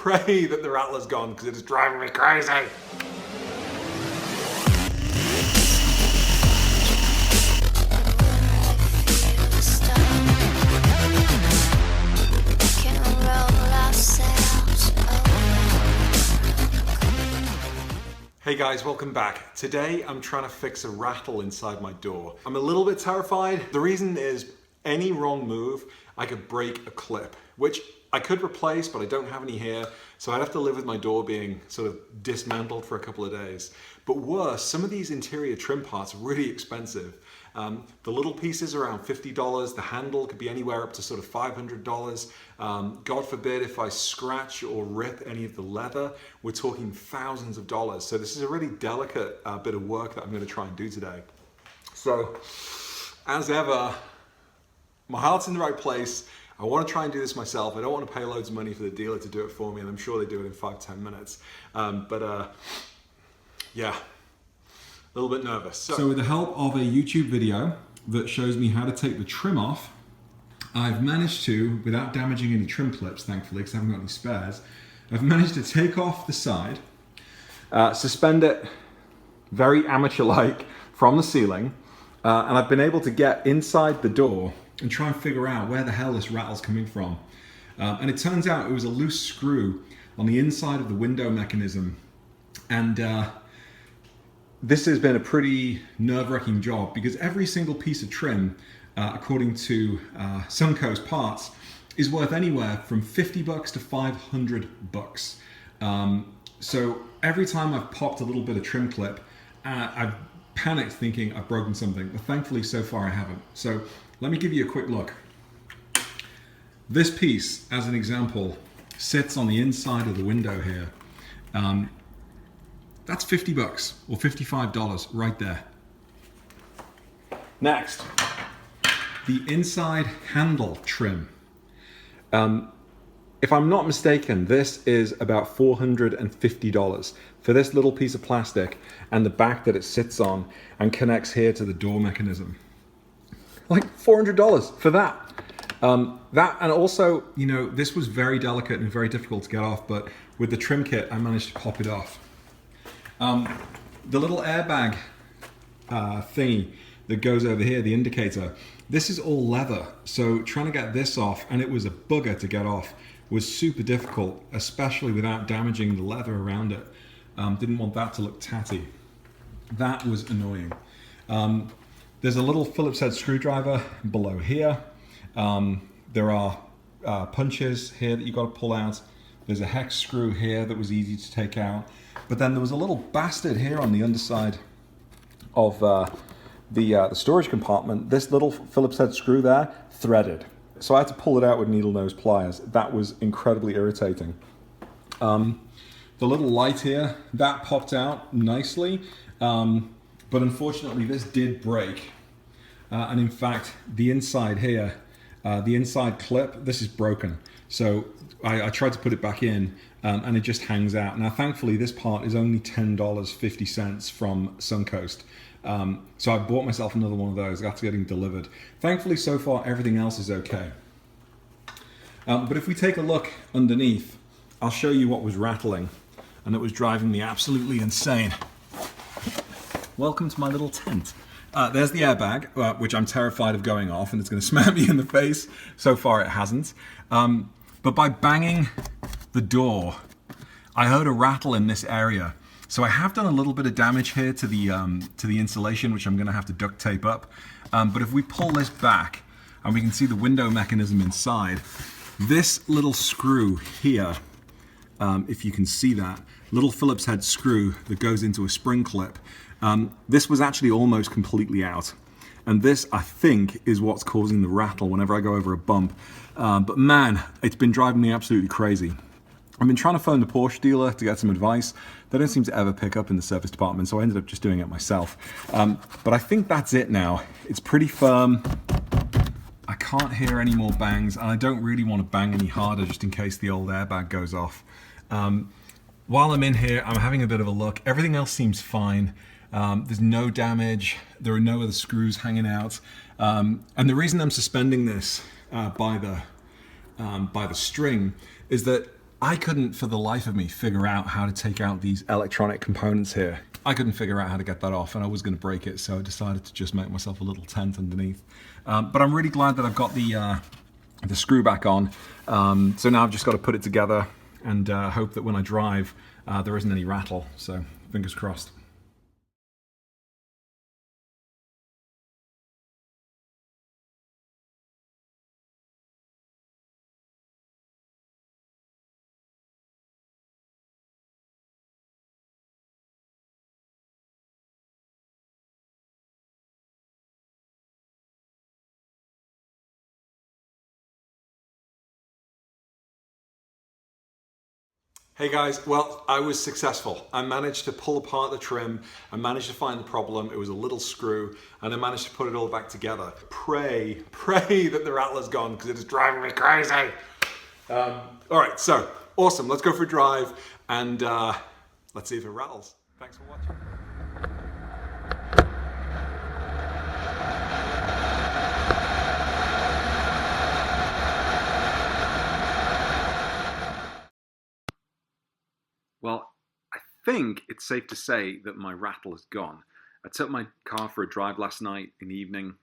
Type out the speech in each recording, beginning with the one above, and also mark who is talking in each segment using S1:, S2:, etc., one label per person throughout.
S1: Pray that the Rattler's gone because it is driving me crazy. Hey guys, welcome back. Today I'm trying to fix a rattle inside my door. I'm a little bit terrified. The reason is any wrong move, I could break a clip, which I could replace, but I don't have any here. So I'd have to live with my door being sort of dismantled for a couple of days. But worse, some of these interior trim parts are really expensive. The little pieces are around $50. The handle could be anywhere up to sort of $500. God forbid if I scratch or rip any of the leather, we're talking thousands of dollars. So this is a really delicate bit of work that I'm going to try and do today. So as ever, my heart's in the right place. I want to try and do this myself. I don't want to pay loads of money for the dealer to do it for me, and I'm sure they do it in 5-10 minutes. Yeah, a little bit nervous. So with the help of a YouTube video that shows me how to take the trim off, I've managed to, without damaging any trim clips, thankfully, because I haven't got any spares, I've managed to take off the side, suspend it very amateur-like from the ceiling, and I've been able to get inside the door and try and figure out where the hell this rattle's coming from. And it turns out it was a loose screw on the inside of the window mechanism. And this has been a pretty nerve-wracking job because every single piece of trim, according to Suncoast Parts, is worth anywhere from $50 to $500. So every time I've popped a little bit of trim clip, I've panicked thinking I've broken something, but thankfully so far I haven't. So let me give you a quick look. This piece, as an example, sits on the inside of the window here. That's $50 or $55 right there. Next, the inside handle trim. If I'm not mistaken, this is about $450 for this little piece of plastic and the back that it sits on and connects here to the door mechanism. Like $400 for that. That, and also, you know, this was very delicate and very difficult to get off, but with the trim kit, I managed to pop it off. The little airbag thingy that goes over here, the indicator, this is all leather. So trying to get this off, and it was a bugger to get off, was super difficult, especially without damaging the leather around it. Didn't want that to look tatty. That was annoying. There's a little Phillips head screwdriver below here. There are punches here that you've got to pull out. There's a hex screw here that was easy to take out. But then there was a little bastard here on the underside of the storage compartment. This little Phillips head screw there, threaded. So I had to pull it out with needle nose pliers. That was incredibly irritating. The little light here, that popped out nicely. But unfortunately this did break. And in fact, the inside here, the inside clip, this is broken. So I tried to put it back in and it just hangs out. Now thankfully this part is only $10.50 from Suncoast. So I bought myself another one of those after getting delivered. Thankfully so far everything else is okay. But if we take a look underneath, I'll show you what was rattling and it was driving me absolutely insane. Welcome to my little tent. There's the airbag, which I'm terrified of going off and it's going to smack me in the face. So far it hasn't. But by banging the door, I heard a rattle in this area. So I have done a little bit of damage here to the insulation, which I'm going to have to duct tape up. But if we pull this back and we can see the window mechanism inside, this little screw here, if you can see that, little Phillips head screw that goes into a spring clip, this was actually almost completely out. And this, I think, is what's causing the rattle whenever I go over a bump. But man, it's been driving me absolutely crazy. I've been trying to phone the Porsche dealer to get some advice. They don't seem to ever pick up in the service department, so I ended up just doing it myself. But I think that's it now. It's pretty firm. I can't hear any more bangs, and I don't really want to bang any harder just in case the old airbag goes off. While I'm in here, I'm having a bit of a look. Everything else seems fine. There's no damage. There are no other screws hanging out. And the reason I'm suspending this by the string is that I couldn't for the life of me figure out how to take out these electronic components here. I couldn't figure out how to get that off, and I was going to break it, so I decided to just make myself a little tent underneath. But I'm really glad that I've got the screw back on. So now I've just got to put it together and hope that when I drive there isn't any rattle, so fingers crossed. Hey guys, well, I was successful. I managed to pull apart the trim, I managed to find the problem, it was a little screw, and I managed to put it all back together. Pray that the Rattler's gone, because it is driving me crazy. All right, so, awesome, let's go for a drive, and let's see if it rattles. Thanks for watching. Well, I think it's safe to say that my Rattle is gone. I took my car for a drive last night in the evening,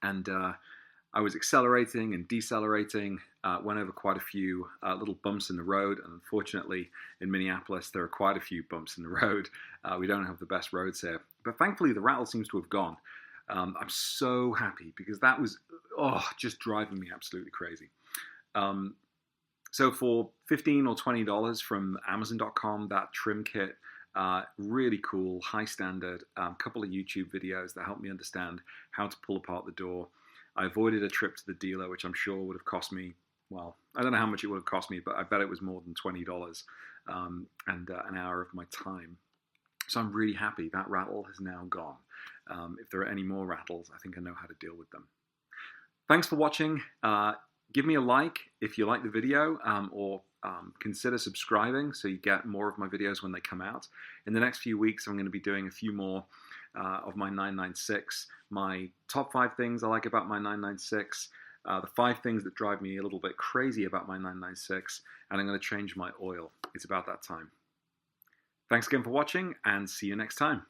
S1: and I was accelerating and decelerating, went over quite a few little bumps in the road, and unfortunately in Minneapolis there are quite a few bumps in the road. We don't have the best roads here, but thankfully the Rattle seems to have gone. I'm so happy, because that was just driving me absolutely crazy. So for $15 or $20 from Amazon.com, that trim kit, really cool, high standard, couple of YouTube videos that helped me understand how to pull apart the door. I avoided a trip to the dealer, which I'm sure would have cost me, well, I don't know how much it would have cost me, but I bet it was more than $20 and an hour of my time. So I'm really happy that Rattle has now gone. If there are any more Rattles, I think I know how to deal with them. Thanks for watching. Give me a like if you like the video, or consider subscribing so you get more of my videos when they come out. In the next few weeks, I'm going to be doing a few more of my 996, my top 5 things I like about my 996, the 5 things that drive me a little bit crazy about my 996, and I'm going to change my oil. It's about that time. Thanks again for watching, and see you next time.